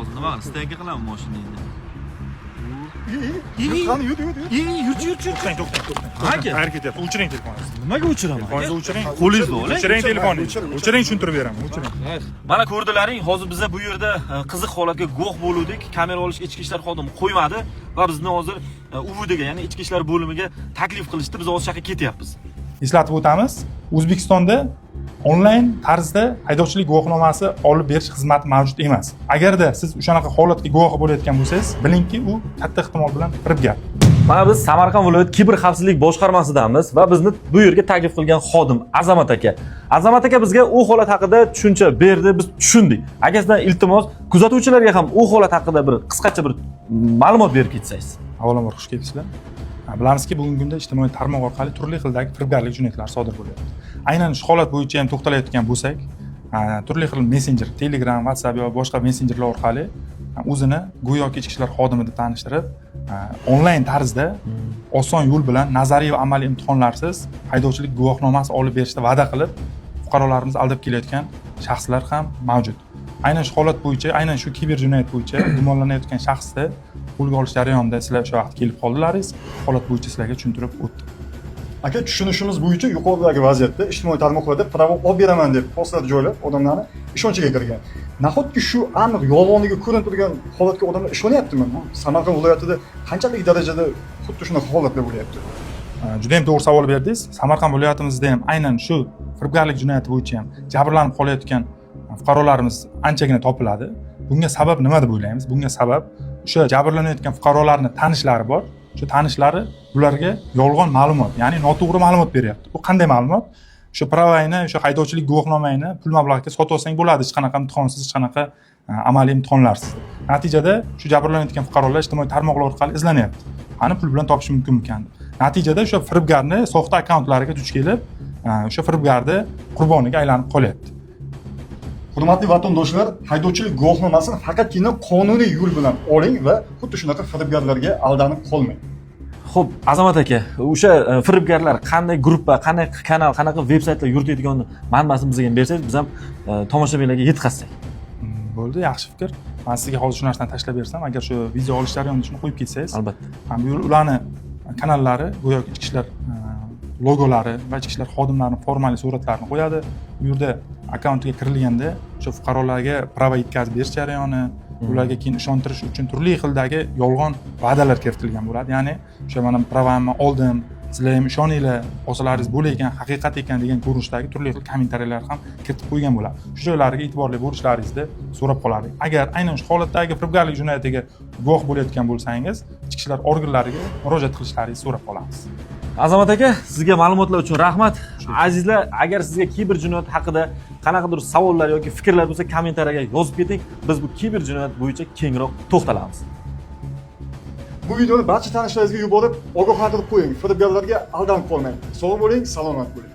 hozir nima qilamiz? Steyka qilamiz mashinangni. To'xtang. Aka, Qayerga ketyapsiz? O'chiring telefoningizni. nimaga o'chiraman? Telefoningizni o'chiring. Qo'lingizda oling. O'chiring telefoningizni. O'chiring, tushuntirib beraman. O'chiring. Mana ko'rdilaring, hozir biz bu yerda qiziq holatga guvoh bo'ldik. Kamera olish ichki ishlar xodimi qo'ymadi va bizni hozir UVDga, ya'ni ichki ishlar bo'limiga taklif qilishdi. Biz hozir shaqqa ketyapmiz. Eslatib o'tamiz, O'zbekistonda onlayn tarzda haydovchilik guvohnomasi olib berish xizmati mavjud emas. Agarda siz o'shanaqa holatga guvoh bo'layotgan bo'lsangiz, bilingki, u katta ehtimol bilan firibgar. Mana biz Samarqand viloyat kiber xavfsizlik boshqarmasidamiz va bizni bu yerga taklif qilgan xodim Azamat aka. Azamat aka bizga u holat haqida tushuncha berdi, biz tushundik. Aka sizdan iltimos, kuzatuvchilarga ham u holat haqida bir qisqacha bir ma'lumot berib ketsangiz. Avvalambor xush kelibsizlar. Bilamizki, bugungi kunda ijtimoiy tarmoq orqali turli xildagi firibgarlik jinoyatlari sodir bo'lyapti. Aynan shu holat bo'yicha ham to'xtalayotgan bo'lsak, turli xil messenjer, Telegram, WhatsApp yoki boshqa messenjerlar orqali o'zini go'yoki ichki ishlar xodimi deb tanishtirib, onlayn tarzda oson yo'l bilan nazariy va amaliy imtihonlarsiz haydovchilik guvohnomasi olib berishda va'da qilib, fuqarolarimizni aldab kelayotgan shaxslar ham mavjud. Aynan shu holat bo'yicha, aynan shu kiber jinoyat bo'yicha gumonlanayotgan shaxsni qo'lga olish jarayonida sizlar o'sha vaqt kelib qoldingiz, holat bo'yicha sizlarga tushuntirib o'tdim. Aka, tushunishimiz bo'yicha yuqoridagi vaziyatda ijtimoiy tarmoqlarda pravo olib beraman deb postlar joylab, odamlarni ishonchiga kirgan. Nahotki shu aniq yolg'onligi ko'rinib turgan holatga odamlar ishonyaptimi? Samarqand viloyatida qanchalik darajada xuddi shunaqa holatlar bo'lyapti? Juda ham to'g'ri savol berdingiz. Samarqand viloyatimizda ham aynan shu firibgarlik jinoyati bo'yicha ham jabrlanib qolayotgan fuqarolarimiz anchagina topiladi. Bunga sabab nima deb o'ylaymiz? Bunga sabab o'sha jabrlanayotgan fuqarolarning tanishlari bor. Shu tanishlari ularga yolg'on ma'lumot, ya'ni noto'g'ri ma'lumot beryapti. Bu qanday ma'lumot? O'sha pravayni, o'sha haydovchilik guvohnomangni pul mablag'iga sotib olsang bo'ladi, hech qanaqa imtihonsiz, hech qanaqa amaliy imtihonlarsiz. Natijada shu jabrlanayotgan fuqarolar ijtimoiy tarmoqlar orqali izlanyapti. Qani pul bilan topish mumkin. Natijada o'sha firibgarni soxta akkauntlariga duch kelib, o'sha firibgarni qurboniga aylanib qolyapti. Hurmatli vatandoshlar, haydovchilik guvohnomasini faqatgina qonuniy yo'l bilan oling va xuddi shunaqa firibgarlarga aldanib qolmang. Xo'p, Azamat aka, o'sha firibgarlar qanday gruppa, qanday kanal, qanaqa veb-saytlar yuritadigan manbasini bizga ham bersangiz, biz ham tomoshabinlarga yetkazsak. Bo'ldi, yaxshi fikr. Men sizga hozir shu narsani tashlab bersam, agar shu video olish jarayonida shuni qo'yib ketsangiz, Albatta. Bu ularni kanallari, go'yoki ichki ishlar logolari va ichki ishlar xodimlarining formal suratlarini qo'yadi. Bu yerda akkauntga kirilganda o'sha fuqarolarga prava yetkazib berish jarayoni, ularga keyin ishontirish uchun turli xildagi yolg'on va'dalar kiritilgan bo'ladi. Ya'ni o'sha mana pravamni oldim, sizlar ham ishoninglar, olsalaringiz bo'lar ekan, haqiqat ekan degan ko'rinishdagi turli xil kommentariyalar ham kiritib qo'ygan bo'ladi. Shu joylarga e'tiborli bo'lishlaringizni so'rab qoladik. Agar aynan shu holatdagi firibgarlik jinoyatiga guvoh bo'layotgan bo'lsangiz, ichki ishlar organlariga murojaat qilishlaringizni so'rab qolamiz. Azamat aka, sizga ma'lumotlar uchun rahmat. Azizlar, agar sizga kiber jinoyat haqida qanaqadir savollar yoki fikrlar bo'lsa, kommentariyaga yozib keting. Biz bu kiber jinoyat bo'yicha kengroq to'xtalamiz. Bu videoni barcha tanishlaringizga yuborib, ogohlantirib qo'ying. Firibgarlarga aldanib qolmang. Sog' bo'ling, salomat bo'ling.